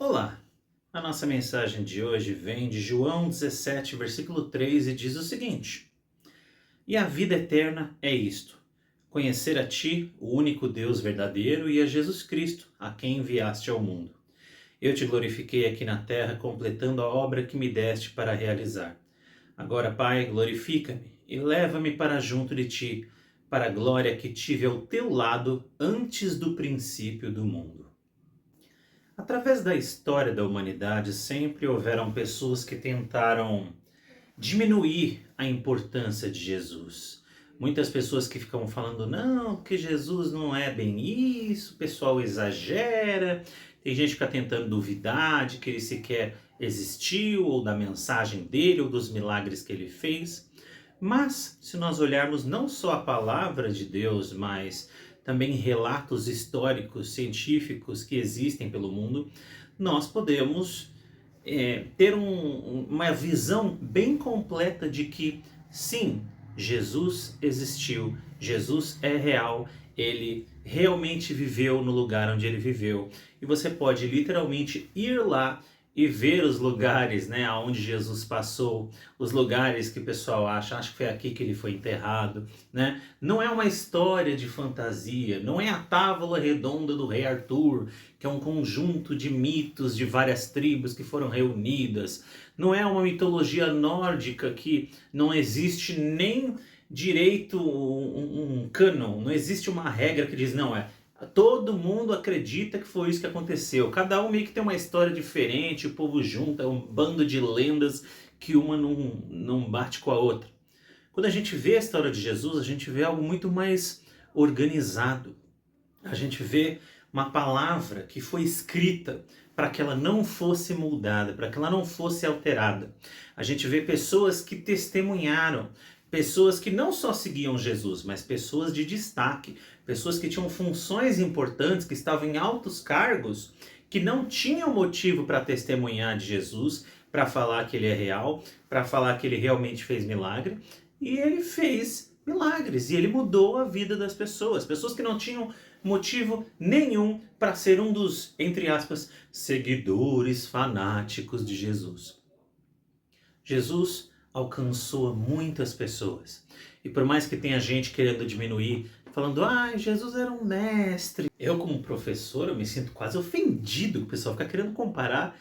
Olá! A nossa mensagem de hoje vem de João 17, versículo 3 e diz o seguinte: E a vida eterna é isto: conhecer a Ti, o único Deus verdadeiro, e a Jesus Cristo, a quem enviaste ao mundo. Eu te glorifiquei aqui na terra, completando a obra que me deste para realizar. Agora, Pai, glorifica-me e leva-me para junto de Ti, para a glória que tive ao Teu lado antes do princípio do mundo. Através da história da humanidade, sempre houveram pessoas que tentaram diminuir a importância de Jesus. Muitas pessoas que ficam falando, não, que Jesus não é bem isso, o pessoal exagera. Tem gente que fica tentando duvidar de que ele sequer existiu, ou da mensagem dele, ou dos milagres que ele fez. Mas, se nós olharmos não só a palavra de Deus, mas também relatos históricos, científicos que existem pelo mundo, nós podemos ter uma visão bem completa de que, sim, Jesus existiu, Jesus é real, ele realmente viveu no lugar onde ele viveu. E você pode literalmente ir lá e ver os lugares, né, onde Jesus passou, os lugares que o pessoal acha que foi aqui que ele foi enterrado, né? Não é uma história de fantasia, não é a Távola Redonda do Rei Arthur, que é um conjunto de mitos de várias tribos que foram reunidas. Não é uma mitologia nórdica que não existe nem direito um cânon, não existe uma regra que diz, não, todo mundo acredita que foi isso que aconteceu. Cada um meio que tem uma história diferente, o povo junta, é um bando de lendas que uma não bate com a outra. Quando a gente vê a história de Jesus, a gente vê algo muito mais organizado. A gente vê uma palavra que foi escrita para que ela não fosse moldada, para que ela não fosse alterada. A gente vê pessoas que testemunharam, pessoas que não só seguiam Jesus, mas pessoas de destaque, pessoas que tinham funções importantes, que estavam em altos cargos, que não tinham motivo para testemunhar de Jesus, para falar que ele é real, para falar que ele realmente fez milagre, e ele fez milagres, e ele mudou a vida das pessoas. Pessoas que não tinham motivo nenhum para ser um dos, entre aspas, seguidores fanáticos de Jesus. Jesus alcançou muitas pessoas. E por mais que tenha gente querendo diminuir, falando, Jesus era um mestre. Eu, como professor, eu me sinto quase ofendido que o pessoal fica querendo comparar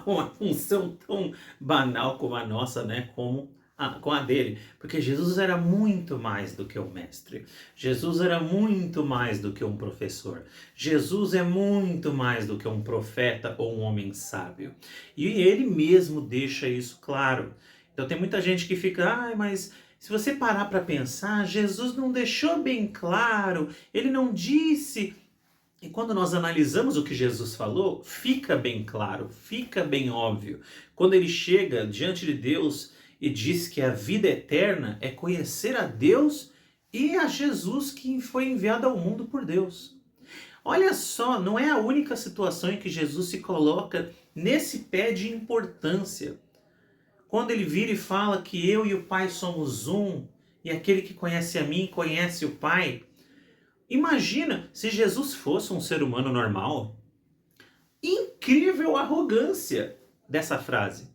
uma função tão banal como a nossa, né, com a dele. Porque Jesus era muito mais do que um mestre. Jesus era muito mais do que um professor. Jesus é muito mais do que um profeta ou um homem sábio. E ele mesmo deixa isso claro. Então tem muita gente que fica, mas se você parar para pensar, Jesus não deixou bem claro, ele não disse. E quando nós analisamos o que Jesus falou, fica bem claro, fica bem óbvio. Quando ele chega diante de Deus e diz que a vida eterna é conhecer a Deus e a Jesus que foi enviado ao mundo por Deus. Olha só, não é a única situação em que Jesus se coloca nesse pé de importância. Quando ele vira e fala que eu e o Pai somos um, e aquele que conhece a mim conhece o Pai. Imagina se Jesus fosse um ser humano normal. Incrível arrogância dessa frase.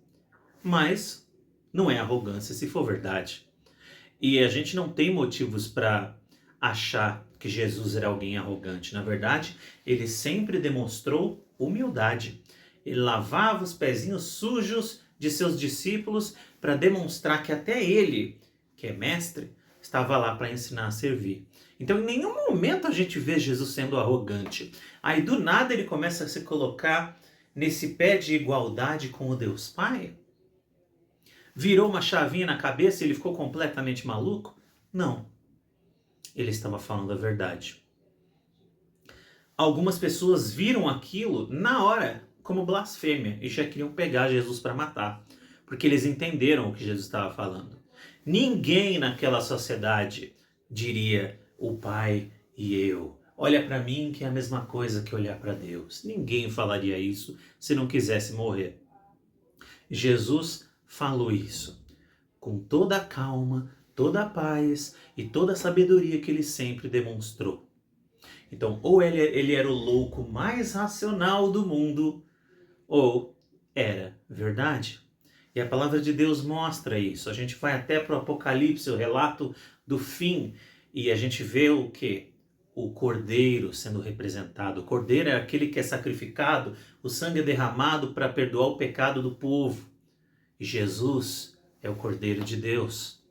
Mas não é arrogância se for verdade. E a gente não tem motivos para achar que Jesus era alguém arrogante. Na verdade, ele sempre demonstrou humildade. Ele lavava os pezinhos sujos de seus discípulos para demonstrar que até ele, que é mestre, estava lá para ensinar a servir. Então, em nenhum momento a gente vê Jesus sendo arrogante. Aí, do nada, ele começa a se colocar nesse pé de igualdade com o Deus Pai? Virou uma chavinha na cabeça e ele ficou completamente maluco? Não. Ele estava falando a verdade. Algumas pessoas viram aquilo na hora como blasfêmia e já queriam pegar Jesus para matar, porque eles entenderam o que Jesus estava falando. Ninguém naquela sociedade diria o Pai e eu. Olha para mim que é a mesma coisa que olhar para Deus. Ninguém falaria isso se não quisesse morrer. Jesus falou isso com toda a calma, toda a paz e toda a sabedoria que ele sempre demonstrou. Então, ou ele era o louco mais racional do mundo, ou era verdade. E a palavra de Deus mostra isso. A gente vai até para o Apocalipse, o relato do fim, e a gente vê o quê? O cordeiro sendo representado. O cordeiro é aquele que é sacrificado, o sangue é derramado para perdoar o pecado do povo. E Jesus é o cordeiro de Deus.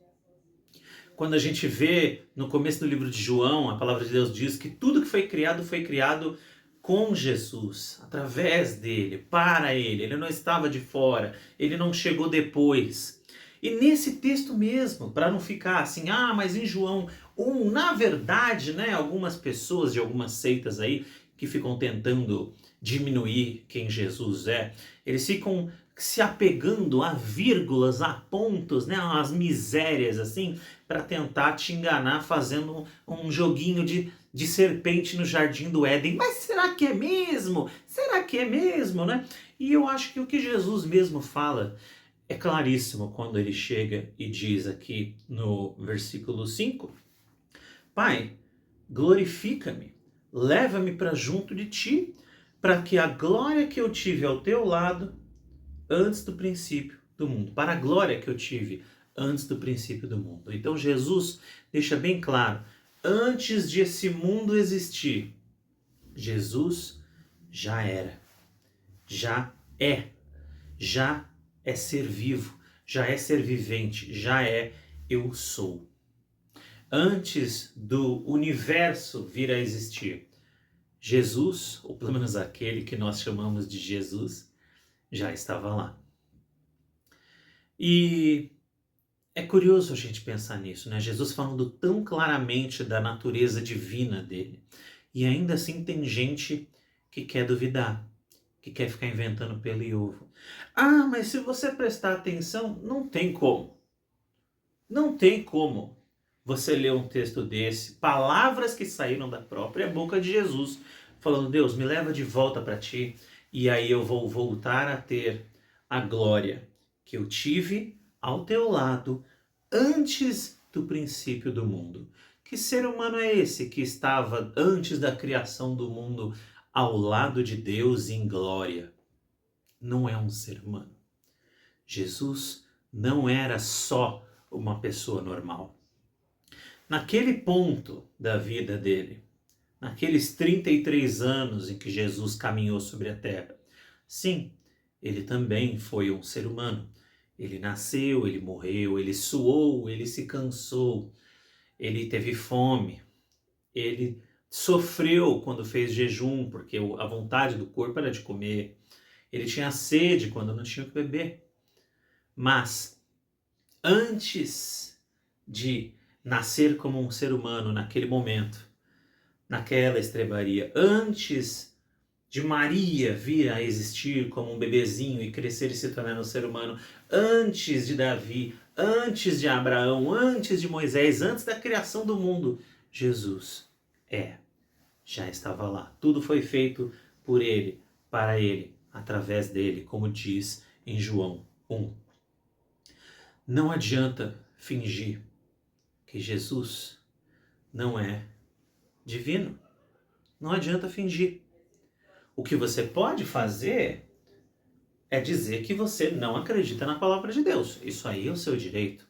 Quando a gente vê no começo do livro de João, a palavra de Deus diz que tudo que foi criado com Jesus, através dele, para ele. Ele não estava de fora, ele não chegou depois. E nesse texto mesmo, para não ficar assim, mas em João 1, na verdade, né, algumas pessoas de algumas seitas aí que ficam tentando diminuir quem Jesus é, eles ficam se apegando a vírgulas, a pontos, né, as misérias assim, para tentar te enganar fazendo um joguinho de serpente no jardim do Éden. Mas será que é mesmo? Será que é mesmo, né? E eu acho que o que Jesus mesmo fala é claríssimo quando ele chega e diz aqui no versículo 5: Pai, glorifica-me, leva-me para junto de ti, para que a glória que eu tive ao teu lado antes do princípio do mundo, para a glória que eu tive antes do princípio do mundo. Então Jesus deixa bem claro, antes de esse mundo existir, Jesus já era, já é ser vivo, já é ser vivente, já é eu sou. Antes do universo vir a existir, Jesus, ou pelo menos aquele que nós chamamos de Jesus, já estava lá. E é curioso a gente pensar nisso, né? Jesus falando tão claramente da natureza divina dele. E ainda assim tem gente que quer duvidar, que quer ficar inventando pelo e ovo. Mas se você prestar atenção, não tem como. Não tem como você ler um texto desse, palavras que saíram da própria boca de Jesus, falando, Deus, me leva de volta para ti, e aí eu vou voltar a ter a glória que eu tive ao teu lado antes do princípio do mundo. Que ser humano é esse que estava antes da criação do mundo ao lado de Deus em glória? Não é um ser humano. Jesus não era só uma pessoa normal. Naquele ponto da vida dele, naqueles 33 anos em que Jesus caminhou sobre a terra, sim, ele também foi um ser humano. Ele nasceu, ele morreu, ele suou, ele se cansou, ele teve fome, ele sofreu quando fez jejum, porque a vontade do corpo era de comer, ele tinha sede quando não tinha o que beber. Mas antes de nascer como um ser humano naquele momento, naquela estrebaria, antes de Maria vir a existir como um bebezinho e crescer e se tornar um ser humano, antes de Davi, antes de Abraão, antes de Moisés, antes da criação do mundo, Jesus já estava lá. Tudo foi feito por ele, para ele, através dele, como diz em João 1. Não adianta fingir que Jesus não é divino. Não adianta fingir. O que você pode fazer é dizer que você não acredita na palavra de Deus. Isso aí é o seu direito.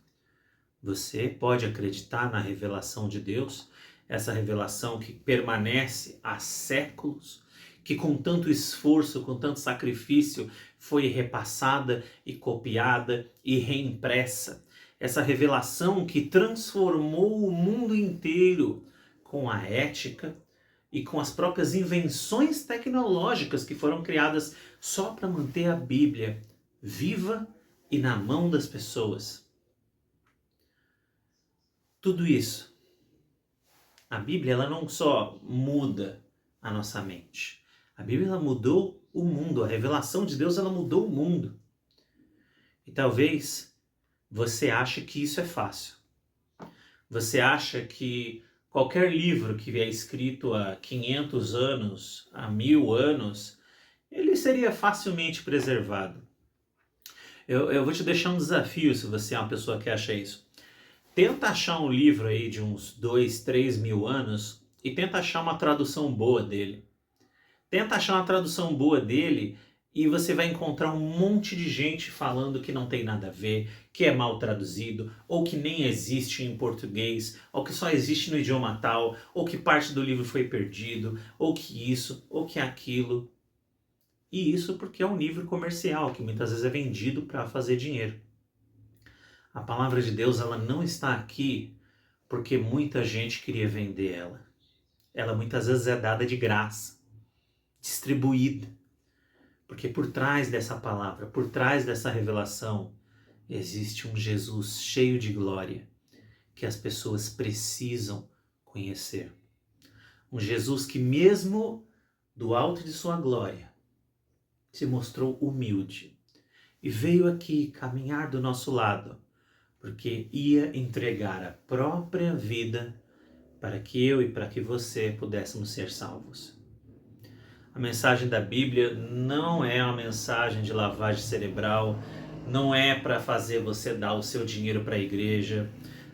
Você pode acreditar na revelação de Deus, essa revelação que permanece há séculos, que com tanto esforço, com tanto sacrifício, foi repassada e copiada e reimpressa. Essa revelação que transformou o mundo inteiro com a ética e com as próprias invenções tecnológicas que foram criadas só para manter a Bíblia viva e na mão das pessoas. Tudo isso. A Bíblia ela não só muda a nossa mente. A Bíblia ela mudou o mundo. A revelação de Deus ela mudou o mundo. E talvez você ache que isso é fácil. Você acha que qualquer livro que é escrito há 500 anos, há 1000 anos, ele seria facilmente preservado. Eu vou te deixar um desafio se você é uma pessoa que acha isso. Tenta achar um livro aí de uns 2, 3 mil anos e tenta achar uma tradução boa dele. Tenta achar uma tradução boa dele e você vai encontrar um monte de gente falando que não tem nada a ver, que é mal traduzido, ou que nem existe em português, ou que só existe no idioma tal, ou que parte do livro foi perdido, ou que isso, ou que aquilo. E isso porque é um livro comercial, que muitas vezes é vendido para fazer dinheiro. A palavra de Deus, ela não está aqui porque muita gente queria vender ela. Ela muitas vezes é dada de graça, distribuída. Porque por trás dessa palavra, por trás dessa revelação, existe um Jesus cheio de glória que as pessoas precisam conhecer. Um Jesus que mesmo do alto de sua glória se mostrou humilde e veio aqui caminhar do nosso lado, porque ia entregar a própria vida para que eu e para que você pudéssemos ser salvos. A mensagem da Bíblia não é uma mensagem de lavagem cerebral, não é para fazer você dar o seu dinheiro para a igreja,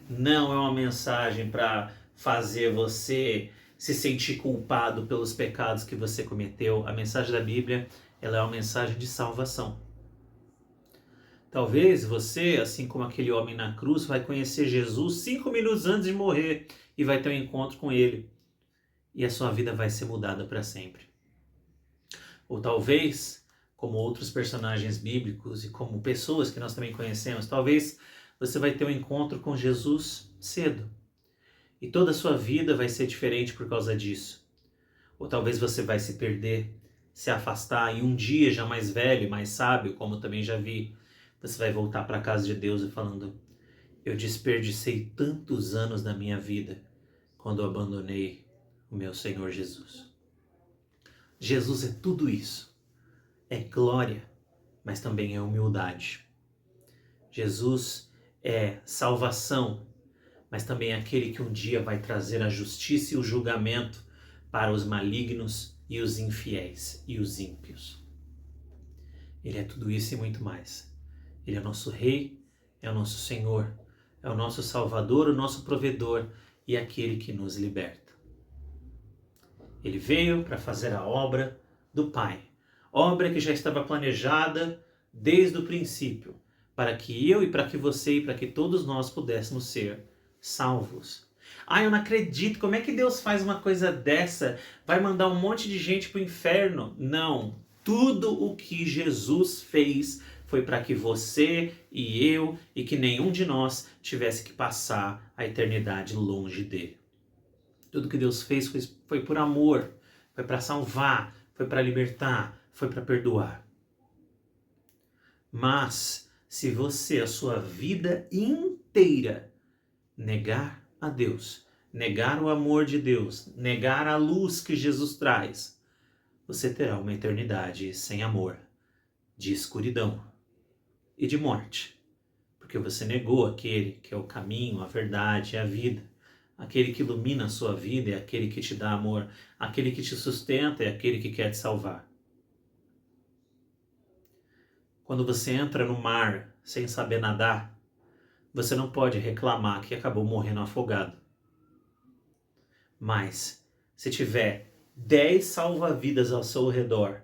não é uma mensagem para fazer você se sentir culpado pelos pecados que você cometeu. A mensagem da Bíblia, ela é uma mensagem de salvação. Talvez você, assim como aquele homem na cruz, vai conhecer Jesus 5 minutos antes de morrer e vai ter um encontro com ele. E a sua vida vai ser mudada para sempre. Ou talvez, como outros personagens bíblicos e como pessoas que nós também conhecemos, talvez você vai ter um encontro com Jesus cedo. E toda a sua vida vai ser diferente por causa disso. Ou talvez você vai se perder, se afastar e um dia, já mais velho, mais sábio, como também já vi, você vai voltar para a casa de Deus e falando: eu desperdicei tantos anos da minha vida quando eu abandonei o meu Senhor Jesus. Jesus é tudo isso. É glória, mas também é humildade. Jesus é salvação, mas também é aquele que um dia vai trazer a justiça e o julgamento para os malignos e os infiéis e os ímpios. Ele é tudo isso e muito mais. Ele é o nosso Rei, é o nosso Senhor, é o nosso Salvador, o nosso provedor e aquele que nos liberta. Ele veio para fazer a obra do Pai, obra que já estava planejada desde o princípio, para que eu e para que você e para que todos nós pudéssemos ser salvos. Eu não acredito, como é que Deus faz uma coisa dessa? Vai mandar um monte de gente para o inferno? Não, tudo o que Jesus fez foi para que você e eu e que nenhum de nós tivesse que passar a eternidade longe dele. Tudo que Deus fez foi por amor, foi para salvar, foi para libertar, foi para perdoar. Mas se você, a sua vida inteira, negar a Deus, negar o amor de Deus, negar a luz que Jesus traz, você terá uma eternidade sem amor, de escuridão e de morte, porque você negou aquele que é o caminho, a verdade e a vida. Aquele que ilumina a sua vida é aquele que te dá amor, aquele que te sustenta é aquele que quer te salvar. Quando você entra no mar sem saber nadar, você não pode reclamar que acabou morrendo afogado. Mas se tiver 10 salva-vidas ao seu redor,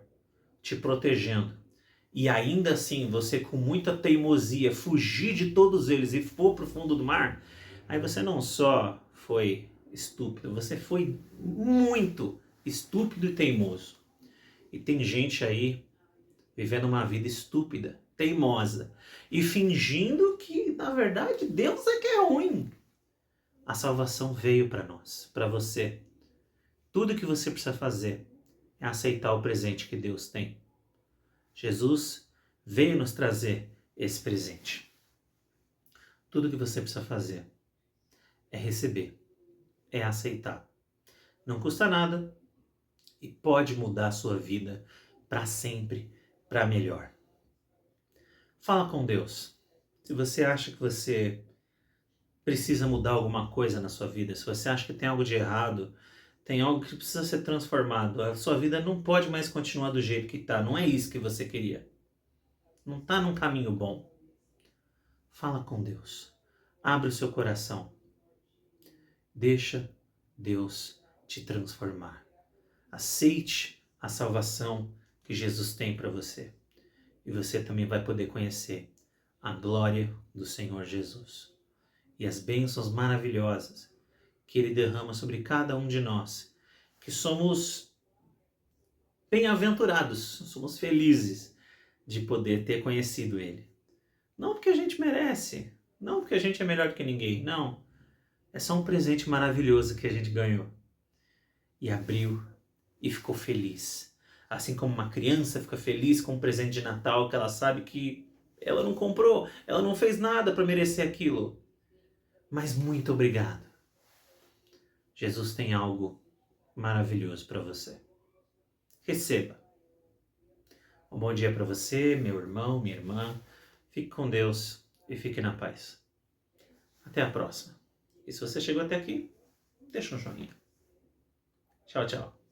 te protegendo, e ainda assim você com muita teimosia fugir de todos eles e for para o fundo do mar, aí você não só foi estúpido, você foi muito estúpido e teimoso. E tem gente aí vivendo uma vida estúpida, teimosa e fingindo que na verdade Deus é que é ruim. A salvação veio para nós, para você. Tudo que você precisa fazer é aceitar o presente que Deus tem. Jesus veio nos trazer esse presente. Tudo que você precisa fazer é receber, é aceitar. Não custa nada e pode mudar a sua vida para sempre, para melhor. Fala com Deus. Se você acha que você precisa mudar alguma coisa na sua vida, se você acha que tem algo de errado, tem algo que precisa ser transformado, a sua vida não pode mais continuar do jeito que está, não é isso que você queria. Não está num caminho bom. Fala com Deus. Abre o seu coração. Deixa Deus te transformar. Aceite a salvação que Jesus tem para você. E você também vai poder conhecer a glória do Senhor Jesus e as bênçãos maravilhosas que Ele derrama sobre cada um de nós, que somos bem-aventurados, somos felizes de poder ter conhecido Ele. Não porque a gente merece, não porque a gente é melhor do que ninguém, não. É só um presente maravilhoso que a gente ganhou e abriu e ficou feliz. Assim como uma criança fica feliz com um presente de Natal que ela sabe que ela não comprou, ela não fez nada para merecer aquilo. Mas muito obrigado. Jesus tem algo maravilhoso para você. Receba. Um bom dia para você, meu irmão, minha irmã. Fique com Deus e fique na paz. Até a próxima. E se você chegou até aqui, deixa um joinha. Tchau, tchau.